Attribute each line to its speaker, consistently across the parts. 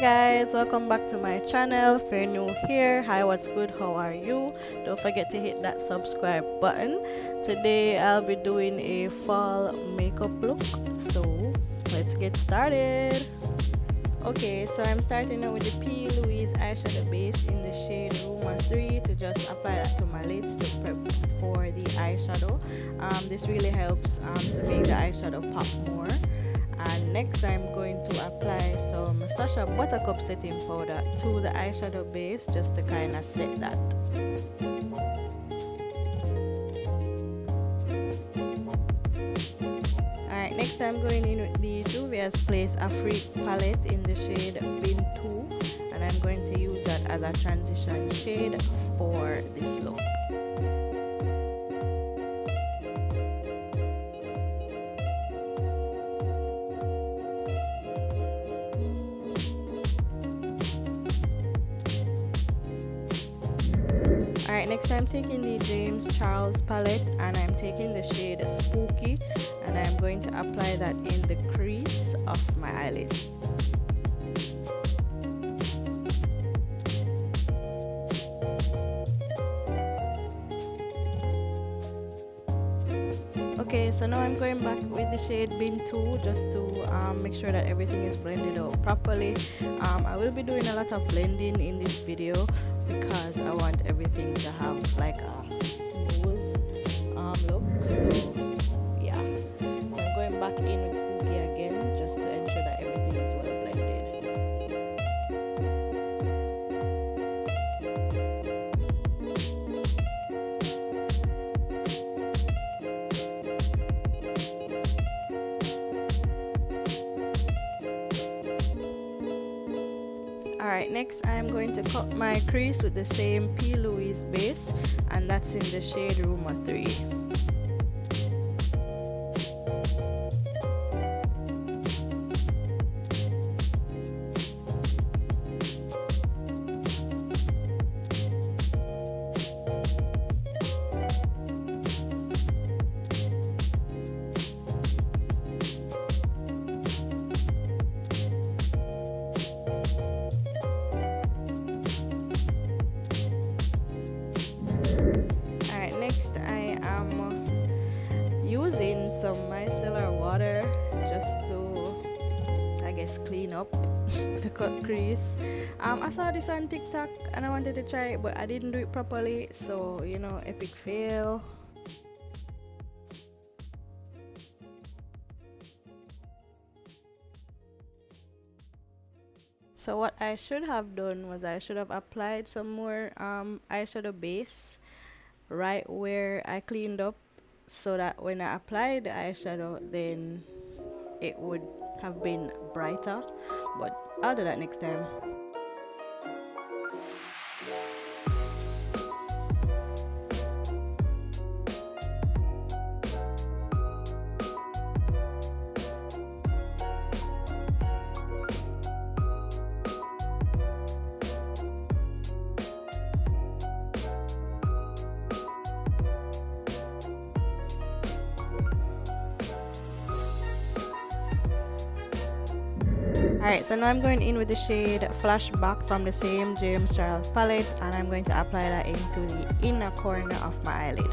Speaker 1: guys, welcome back to my channel. If you're new here, hi, what's good, how are you? Don't forget to hit that subscribe button. Today I'll be doing a fall makeup look, so let's get started. Okay, so I'm starting out with the Louise eyeshadow base in the shade Rumour 3 to just apply that to my lids to prep for the eyeshadow. This really helps to make the eyeshadow pop more. And next I'm going to apply some Sascha Buttercup setting powder to the eyeshadow base just to kind of set that. Alright, next I'm going in with the Juvias Afrique palette in the shade Bintou, and I'm going to use that as a transition shade for this look. Alright, next I'm taking the James Charles palette and I'm taking the shade Spooky, and I'm going to apply that in the crease of my eyelid. Okay, so now I'm going back with the shade Bintou just to make sure that everything is blended out properly. I will be doing a lot of blending in this video because I want everything to have like a smooth look. So yeah, so I'm going back in with Spooky again just to ensure that everything is well blended. Alright, next I'm going to cut my crease with the same Louise base, and that's in the shade Rumour 3. Using some micellar water just to, I guess, clean up the cut crease. I saw this on TikTok and I wanted to try it, but I didn't do it properly, so you know, epic fail. So what I should have done was I should have applied some more eyeshadow base right where I cleaned up, so that when I applied the eyeshadow then it would have been brighter, but I'll do that next time. Alright, so now I'm going in with the shade Flashback from the same James Charles palette, and I'm going to apply that into the inner corner of my eyelid.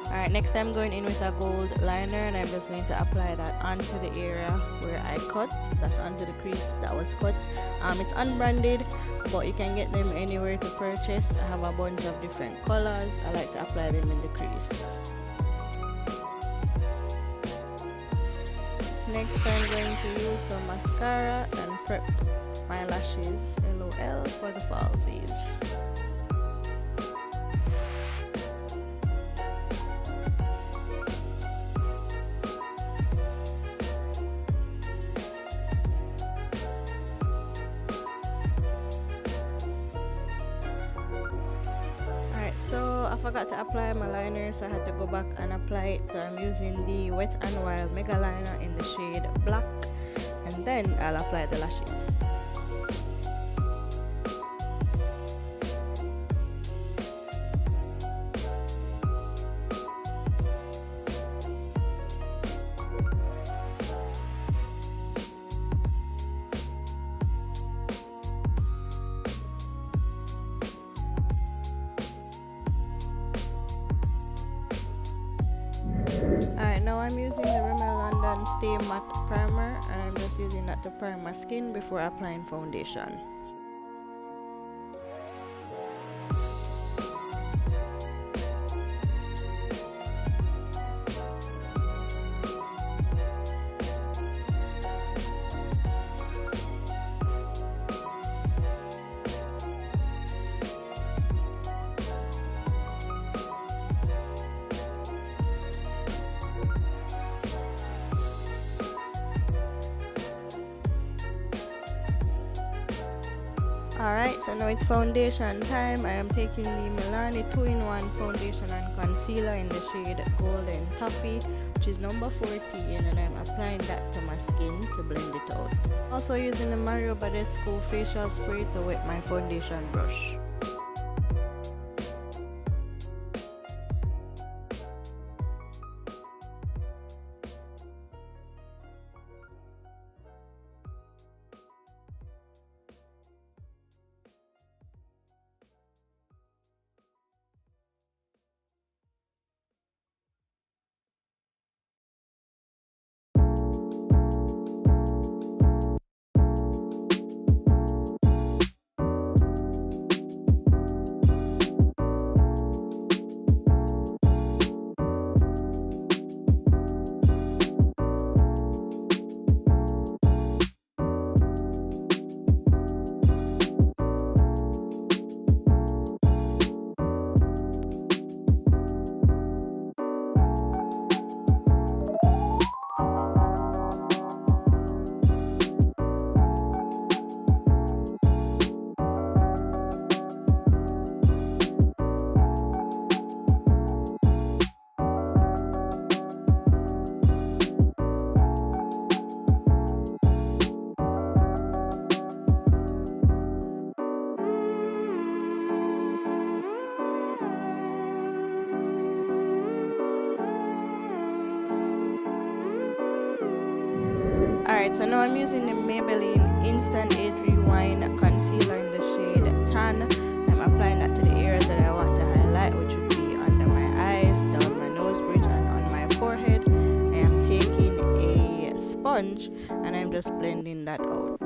Speaker 1: Alright, next I'm going in with a gold liner, and I'm just going to apply that onto the area where I cut. That's onto the crease that was cut. It's unbranded, but you can get them anywhere to purchase. I have a bunch of different colors. I like to apply them in the crease. Next I'm going to use some mascara and prep my lashes LOL for the falsies. forgot to apply my liner, so I had to go back and apply it. So I'm using the Wet n Wild Mega Liner in the shade Black, and then I'll apply the lashes. Alright, now I'm using the Rimmel London Stay Matte Primer, and I'm just using that to prime my skin before applying foundation. Alright, so now it's foundation time. I am taking the Milani 2-in-1 foundation and concealer in the shade Golden Toffee, which is number 14, and I'm applying that to my skin to blend it out. Also using the Badescu facial spray to wet my foundation brush. Alright, so now I'm using the Maybelline Instant Age Rewind Concealer in the shade Tan. I'm applying that to the areas that I want to highlight, which would be under my eyes, down my nose bridge, and on my forehead. I am taking a sponge and I'm just blending that out.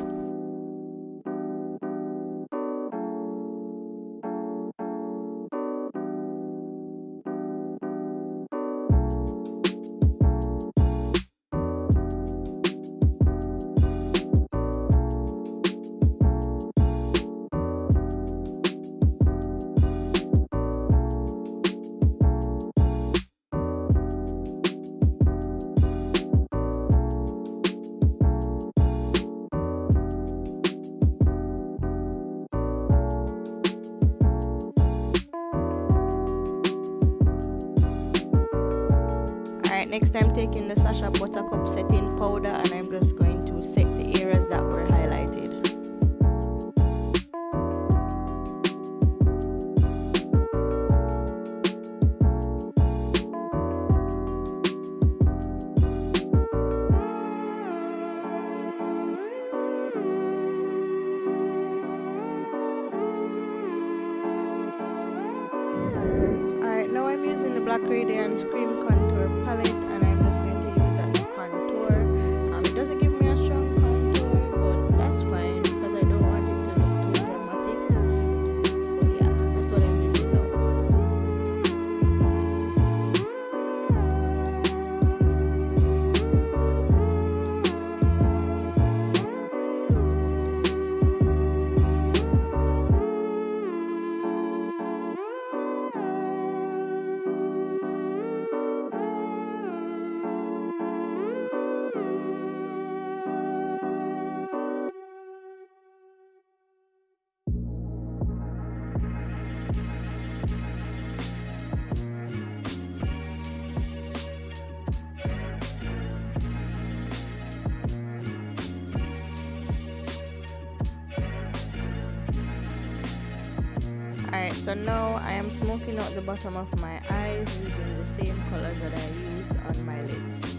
Speaker 1: Next, I'm taking the Sascha Buttercup setting powder and I'm just going to set the areas that were highlighted. Alright, now I'm using the Black Radiance Cream Contour Palette and I'm just going to use that to contour. It doesn't give me a strong contour, but that's fine because I don't want it to look too dramatic. But yeah, that's what I'm using now. Alright, so now I am smoking out the bottom of my eyes using the same colors that I used on my lids.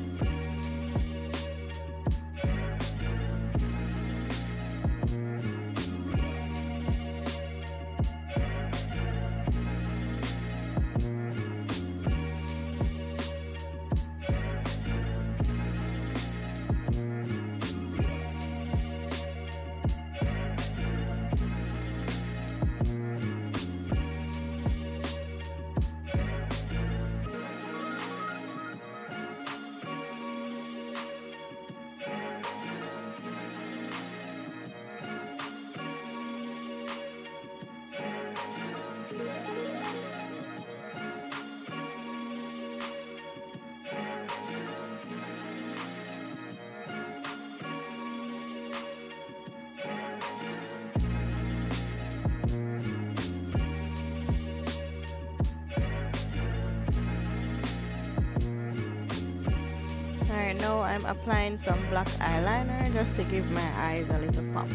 Speaker 1: Alright, now I'm applying some black eyeliner just to give my eyes a little pop.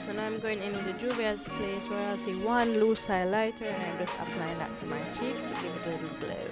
Speaker 1: So now I'm going in with the Juvias Place Royalty 1 loose highlighter, and I'm just applying that to my cheeks to give it a little glow.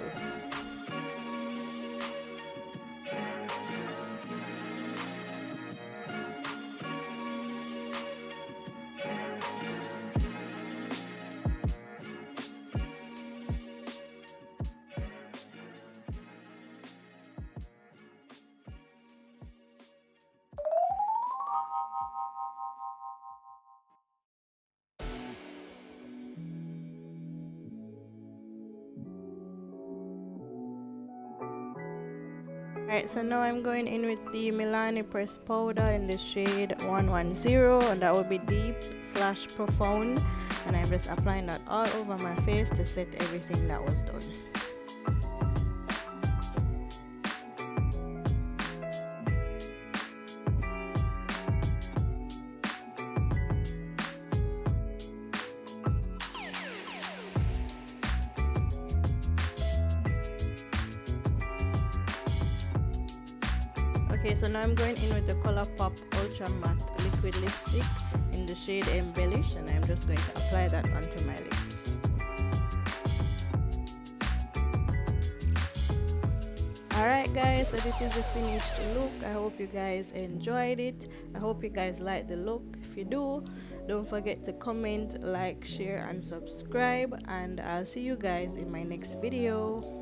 Speaker 1: Alright, so now I'm going in with the Milani pressed powder in the shade 110, and that will be deep / profound, and I'm just applying that all over my face to set everything that was done. Okay, so now I'm going in with the Colorpop Ultra Matte liquid lipstick in the shade Embellish, and I'm just going to apply that onto my lips. Alright guys, so this is the finished look. I hope you guys enjoyed it. I hope you guys like the look. If you do, don't forget to comment, like, share and subscribe, and I'll see you guys in my next video.